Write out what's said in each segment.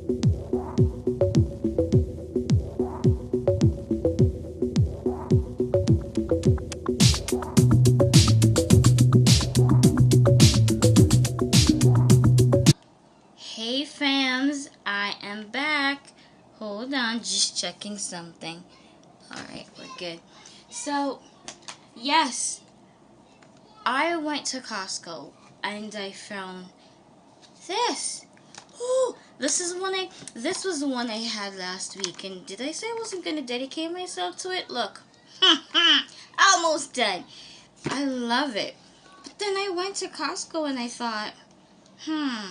Hey fams, I am back. Hold on, just checking something. Alright, we're good. So, yes, I went to Costco and I found this. Ooh, this was the one I had last week. And did I say I wasn't going to dedicate myself to it? Look, almost done. I love it. But then I went to Costco and I thought, I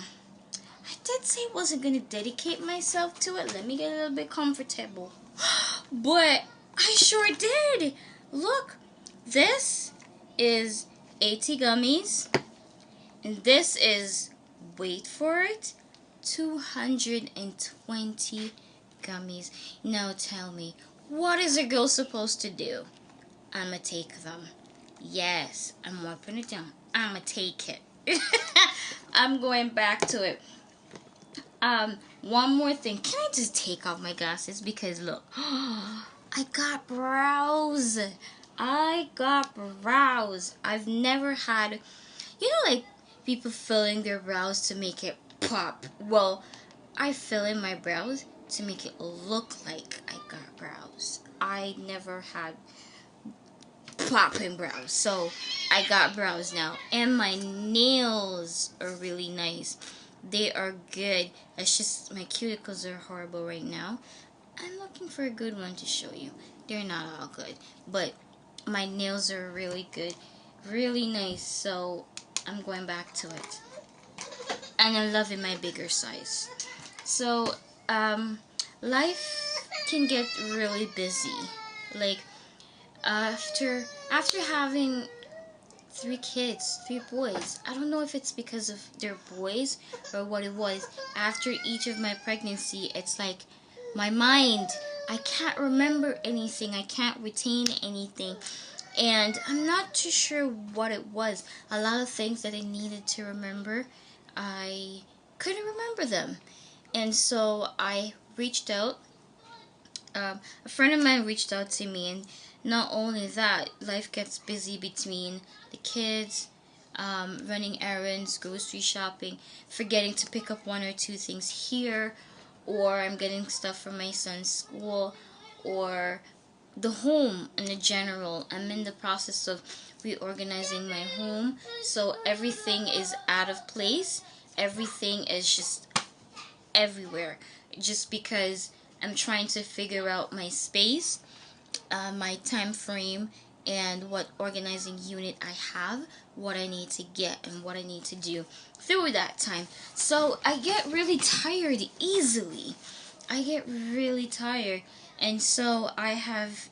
did say I wasn't going to dedicate myself to it. Let me get a little bit comfortable. But I sure did. Look, this is 80 gummies. And this is, wait for it, 220 gummies. Now tell me, what is a girl supposed to do? I'ma take them. Yes, I'm wiping it down. I'ma take it. I'm going back to it. One more thing. Can I just take off my glasses? Because look, I got brows. I've never had, like people filling their brows to make it pop. Well, I fill in my brows to make it look like I got brows. I never had popping brows, so I got brows now. And my nails are really nice. They are good. It's just my cuticles are horrible right now. I'm looking for a good one to show you. They're not all good, but my nails are really good, really nice. So I'm going back to it, and I'm loving my bigger size. So life can get really busy. Like after having three kids, three boys. I don't know if it's because of their boys or what it was. After each of my pregnancy, it's like my mind, I can't remember anything. I can't retain anything. And I'm not too sure what it was. A lot of things that I needed to remember, I couldn't remember them. And so I reached out. A friend of mine reached out to me, and not only that, life gets busy between the kids, running errands, grocery shopping, forgetting to pick up one or two things here, or I'm getting stuff from my son's school, or the home in the general. I'm in the process of reorganizing my home, so everything is out of place. Everything is just everywhere, just because I'm trying to figure out my space, my time frame, and what organizing unit I have, what I need to get, and what I need to do through that time. So I get really tired easily. I get really tired. And so I have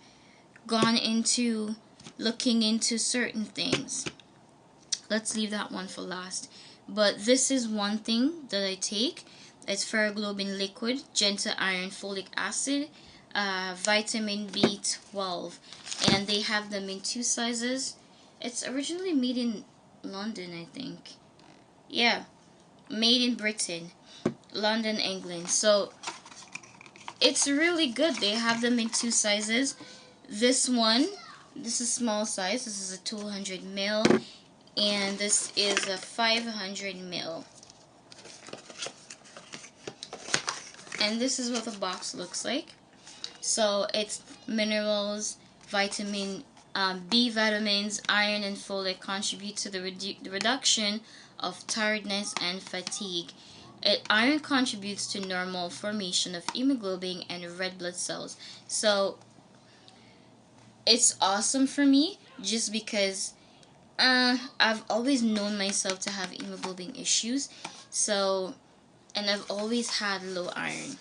gone into looking into certain things. Let's leave that one for last. But this is one thing that I take. It's Ferroglobin liquid, gentle iron, folic acid, vitamin B12, and they have them in two sizes. It's originally made in London, I think. Yeah, made in Britain, London, England. So it's really good. They have them in two sizes. This is small size. This is a 200 ml, and this is a 500 ml. And this is what the box looks like. So it's minerals, vitamin B vitamins, iron, and folate contribute to the reduction of tiredness and fatigue. Iron contributes to normal formation of hemoglobin and red blood cells. So it's awesome for me just because I've always known myself to have hemoglobin issues. So, and I've always had low iron.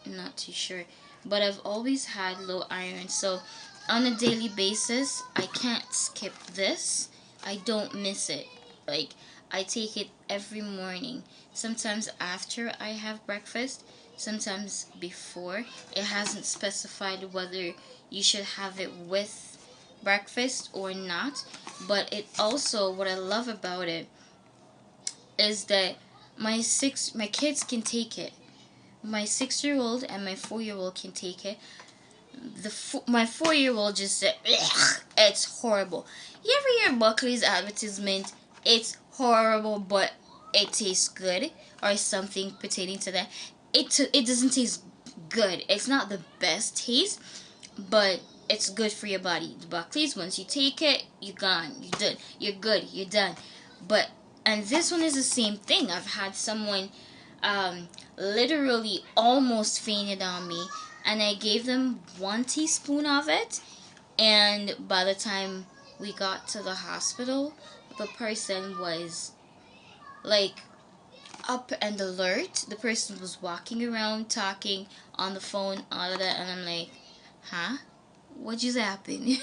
I'm not too sure, but I've always had low iron. So on a daily basis, I can't skip this. I don't miss it. Like, I take it every morning. Sometimes after I have breakfast, sometimes before. It hasn't specified whether you should have it with breakfast or not. But it also, what I love about it is that my kids can take it. My 6-year-old and my 4-year-old can take it. My 4-year-old just said, it's horrible. You ever hear Buckley's advertisement? It's horrible, but it tastes good, or something pertaining to that. It doesn't taste good. It's not the best taste, but it's good for your body. The Buckley's, once you take it, you're gone. You're done. You're good. You're done. And this one is the same thing. I've had someone literally almost fainted on me, and I gave them 1 teaspoon of it, and by the time we got to the hospital, the person was like up and alert. The person was walking around, talking on the phone, all of that, and I'm like, huh? What just happened?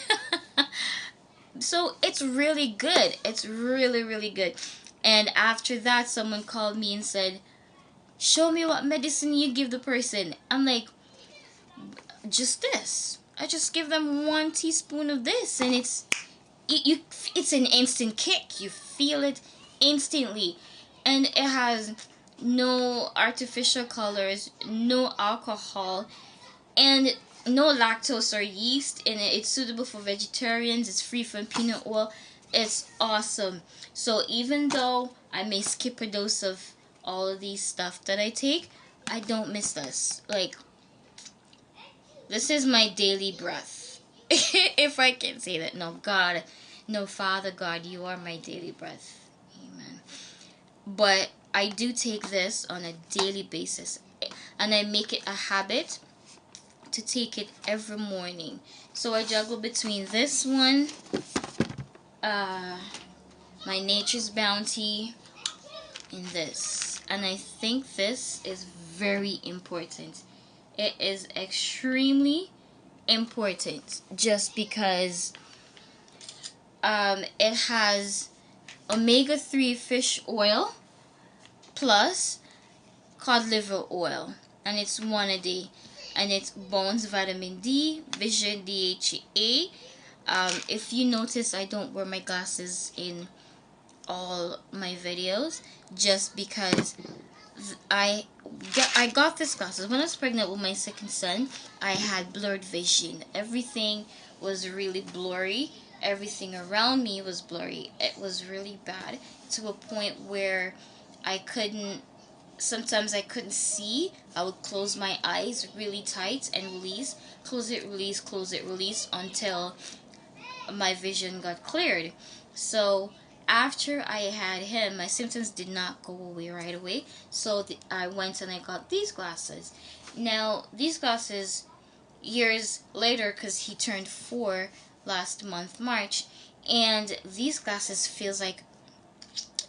So it's really good. It's really, really good. And after that, someone called me and said, show me what medicine you give the person. I'm like, just this. I just give them 1 teaspoon of this, and it's an instant kick. You feel it instantly, and it has no artificial colors, no alcohol, and no lactose or yeast in it. It's suitable for vegetarians. It's free from peanut oil. It's awesome. So even though I may skip a dose of all of these stuff that I take, I don't miss this. Like, this is my daily breath. If I can say that. No, God, no, Father God, you are my daily breath. Amen. But I do take this on a daily basis, and I make it a habit to take it every morning. So I juggle between this one, my Nature's Bounty, and this. And I think this is very important. It is extremely important, just because it has omega-3 fish oil plus cod liver oil, and it's 1 a day, and it's bones, vitamin D, vision, DHA. If you notice, I don't wear my glasses in all my videos, just because I got these glasses when I was pregnant with my second son. I had blurred vision. Everything was really blurry. Everything around me was blurry. It was really bad, to a point where sometimes I couldn't see. I would close my eyes really tight and release, close it, release until my vision got cleared. So after I had him, my symptoms did not go away right away. So I went and I got these glasses. Now, these glasses, years later, because he turned 4 last month, March, and these glasses feels like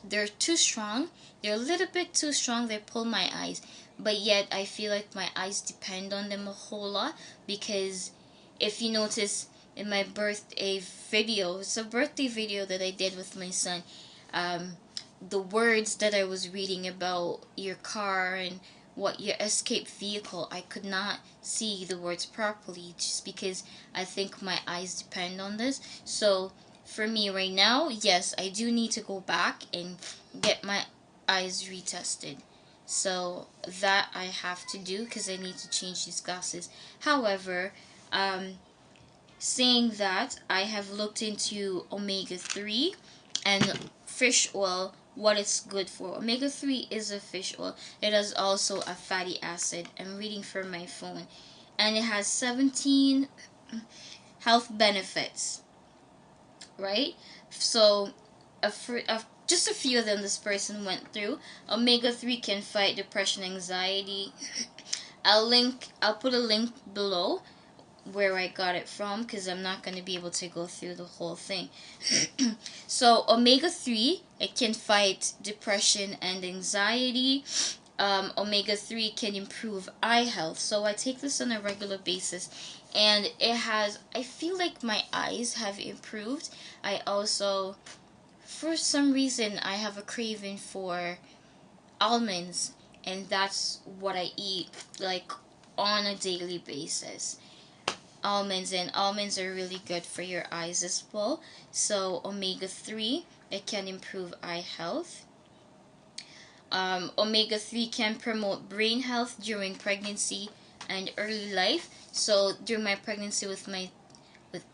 they're too strong. They're a little bit too strong. They pull my eyes. But yet, I feel like my eyes depend on them a whole lot, because if you notice, in my birthday video, it's a birthday video that I did with my son, the words that I was reading about your car and what your escape vehicle, I could not see the words properly, just because I think my eyes depend on this. So for me right now, yes, I do need to go back and get my eyes retested. So that I have to do, because I need to change these glasses. However, saying that, I have looked into omega-3 and fish oil, what it's good for. Omega-3 is a fish oil. It is also a fatty acid. I'm reading from my phone. And it has 17 health benefits, right? So just a few of them this person went through. Omega-3 can fight depression, anxiety. I'll put a link below where I got it from, because I'm not going to be able to go through the whole thing. So omega-3, it can fight depression and anxiety. Omega-3 can improve eye health. So I take this on a regular basis, and I feel like my eyes have improved. I also, for some reason, I have a craving for almonds, and that's what I eat, like, on a daily basis. Almonds are really good for your eyes as well. So omega-3, it can improve eye health. Omega-3 can promote brain health during pregnancy and early life. So during my pregnancy with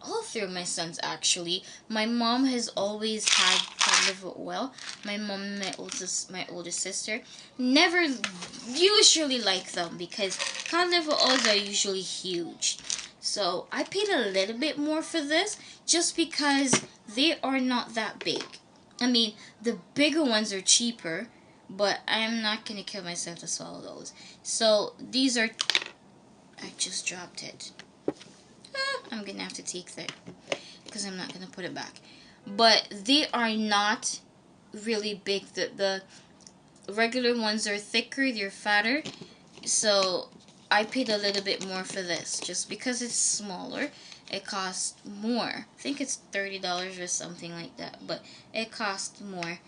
all three of my sons, actually, my mom has always had cod liver oil. My mom and my oldest sister never usually like them because cod liver oils are usually huge. So I paid a little bit more for this just because they are not that big. I mean, the bigger ones are cheaper, but I'm not going to kill myself to swallow those. So these are... I just dropped it. I'm going to have to take that because I'm not going to put it back. But they are not really big. The regular ones are thicker, they're fatter. So I paid a little bit more for this just because it's smaller. It costs more. I think it's $30 or something like that, but it costs more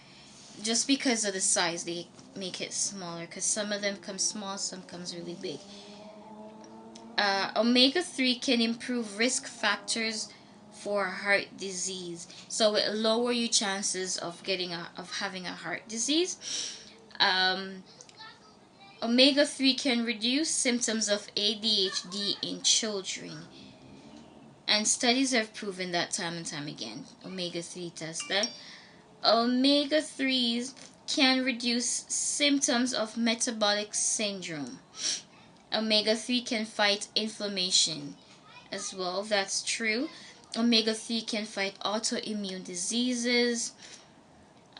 just because of the size. They make it smaller because some of them come small, some comes really big. Omega-3 can improve risk factors for heart disease, so it lower your chances of having a heart disease. Omega-3 can reduce symptoms of ADHD in children, and studies have proven that time and time again. Omega-3 does that. Omega-3s can reduce symptoms of metabolic syndrome. Omega-3 can fight inflammation as well. That's true. Omega-3 can fight autoimmune diseases.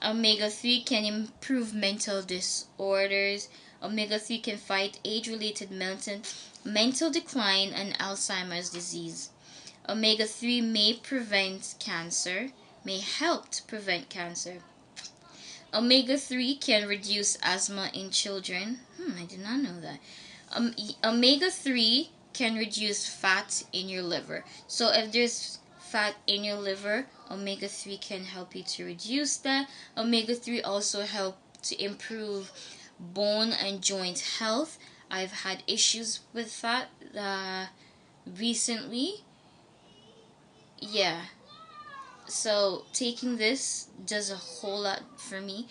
Omega-3 can improve mental disorders. Omega-3 can fight age-related mental decline and Alzheimer's disease. Omega-3 may help to prevent cancer. Omega-3 can reduce asthma in children. I did not know that. Omega-3 can reduce fat in your liver. So if there's fat in your liver, omega-3 can help you to reduce that. Omega-3 also help to improve bone and joint health. I've had issues with that recently. Yeah. So taking this does a whole lot for me.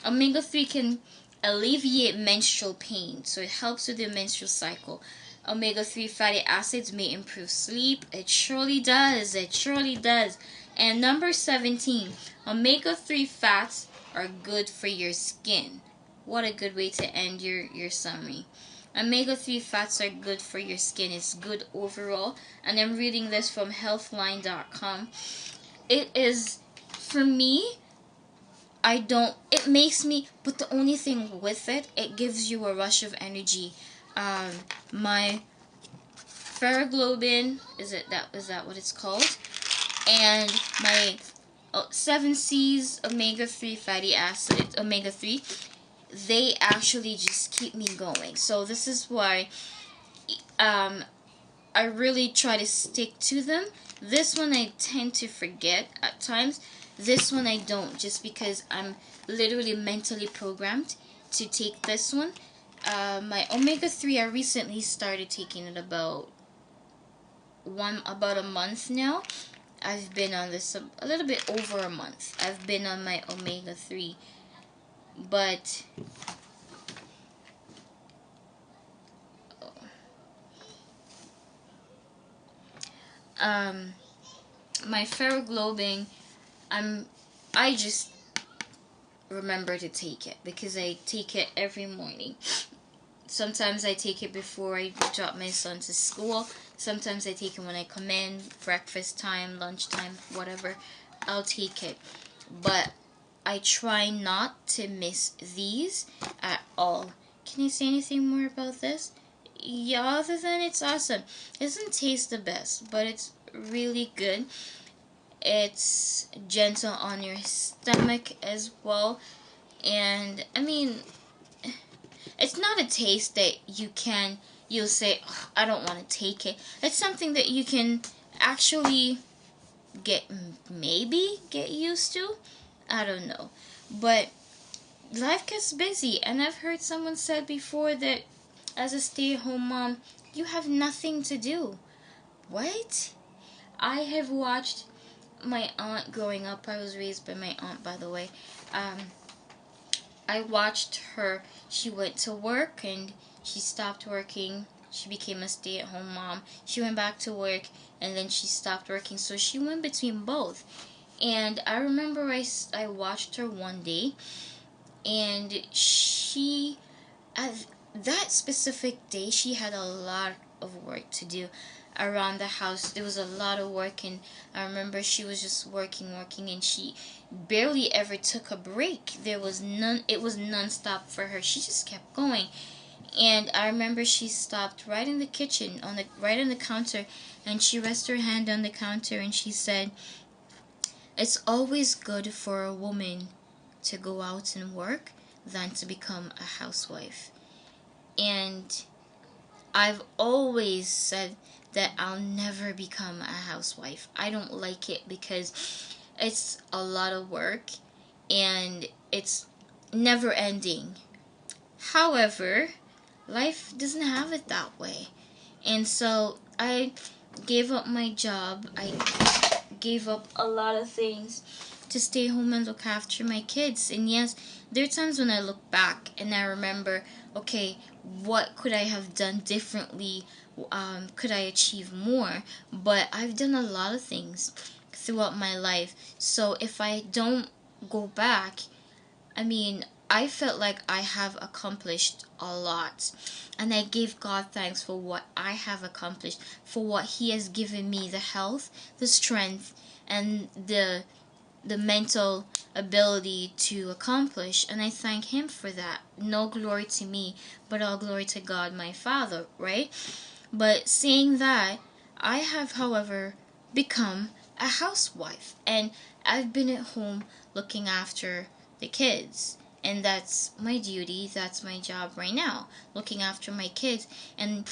Omega-3 can alleviate menstrual pain, so it helps with the menstrual cycle. Omega-3 fatty acids may improve sleep. It surely does. It surely does. And number 17, omega-3 fats are good for your skin. What a good way to end your summary. Omega-3 fats are good for your skin. It's good overall. And I'm reading this from healthline.com. It is, for me, it makes me, but the only thing with it, it gives you a rush of energy. My Ferroglobin, is that what it's called? And my 7C's omega-3 fatty acids, omega-3, they actually just keep me going. So this is why I really try to stick to them. This one I tend to forget at times. This one I don't, just because I'm literally mentally programmed to take this one. My omega-3, I recently started taking it about a month now. I've been on this a little bit over a month. I've been on my omega-3, but my Ferroglobin, I just remember to take it because I take it every morning. Sometimes I take it before I drop my son to school. Sometimes I take it when I come in, breakfast time, lunchtime, whatever. I'll take it. But I try not to miss these at all. Can I say anything more about this? Yeah, other than it's awesome. It doesn't taste the best, but it's really good. It's gentle on your stomach as well. And, I mean, it's not a taste that you'll say, oh, I don't want to take it. It's something that you can actually maybe get used to. I don't know. But life gets busy. And I've heard someone said before that as a stay-at-home mom, you have nothing to do. What? I have watched my aunt growing up. I was raised by my aunt, by the way. I watched her. She went to work and she stopped working. She became a stay-at-home mom. She went back to work and then she stopped working. So she went between both. And I remember I watched her one day, and she, at that specific day, she had a lot of work to do around the house. There was a lot of work, and I remember she was just working, and she barely ever took a break. There was none. It was nonstop for her. She just kept going. And I remember she stopped right in the kitchen, right on the counter, and she rested her hand on the counter and she said, "It's always good for a woman to go out and work than to become a housewife." And I've always said that I'll never become a housewife. I don't like it because it's a lot of work and it's never ending. However, life doesn't have it that way. And so I gave up my job. I gave up a lot of things to stay home and look after my kids. And yes, there are times when I look back and I remember, okay, what could I have done differently? Could I achieve more? But I've done a lot of things throughout my life. So if I don't go back, I mean, I felt like I have accomplished a lot. And I give God thanks for what I have accomplished, for what He has given me, the health, the strength, and the mental ability to accomplish. And I thank Him for that. No glory to me, but all glory to God, my Father, right? But saying that, I have, however, become a housewife. And I've been at home looking after the kids. And that's my duty, that's my job right now, looking after my kids. And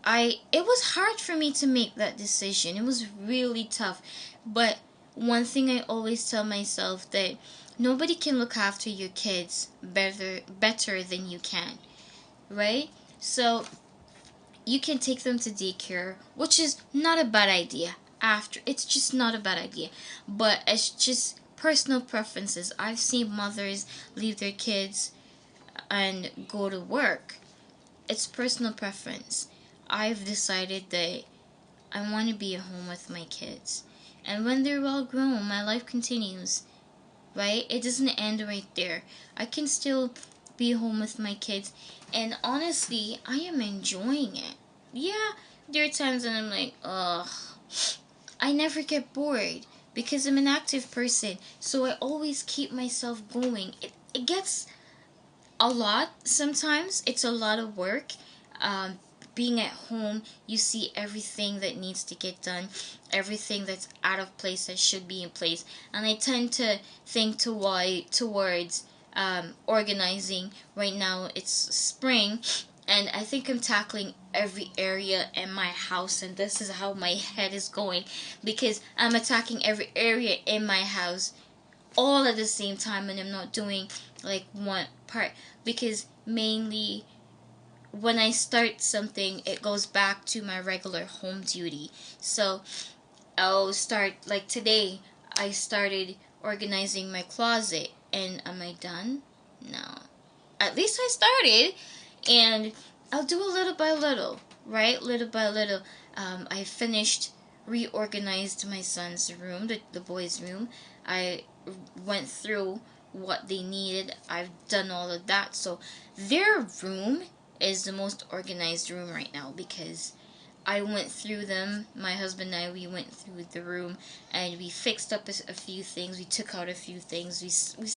it was hard for me to make that decision. It was really tough. But one thing I always tell myself, that nobody can look after your kids better than you can, right? So you can take them to daycare, which is not a bad idea. It's just not a bad idea, but it's just personal preferences. I've seen mothers leave their kids and go to work. It's personal preference. I've decided that I want to be at home with my kids, and when they're well grown, my life continues, right? It doesn't end right there. I can still be home with my kids, and honestly, I am enjoying it. Yeah, there are times when I'm like, ugh. I never get bored because I'm an active person, so I always keep myself going. It gets a lot sometimes. It's a lot of work. Being at home, you see everything that needs to get done, everything that's out of place that should be in place, and I tend to think towards organizing. Right now it's spring, and I think I'm tackling every area in my house, and this is how my head is going, because I'm attacking every area in my house all at the same time, and I'm not doing like one part, because mainly when I start something, it goes back to my regular home duty. So I'll start, like today, I started organizing my closet, and am I done? No. At least I started, and I'll do a little by little, right? Little by little. I finished, reorganized my son's room, the boys' room. I went through what they needed. I've done all of that. So their room is the most organized room right now, because I went through them. My husband and I, we went through the room and we fixed up a few things. We took out a few things. We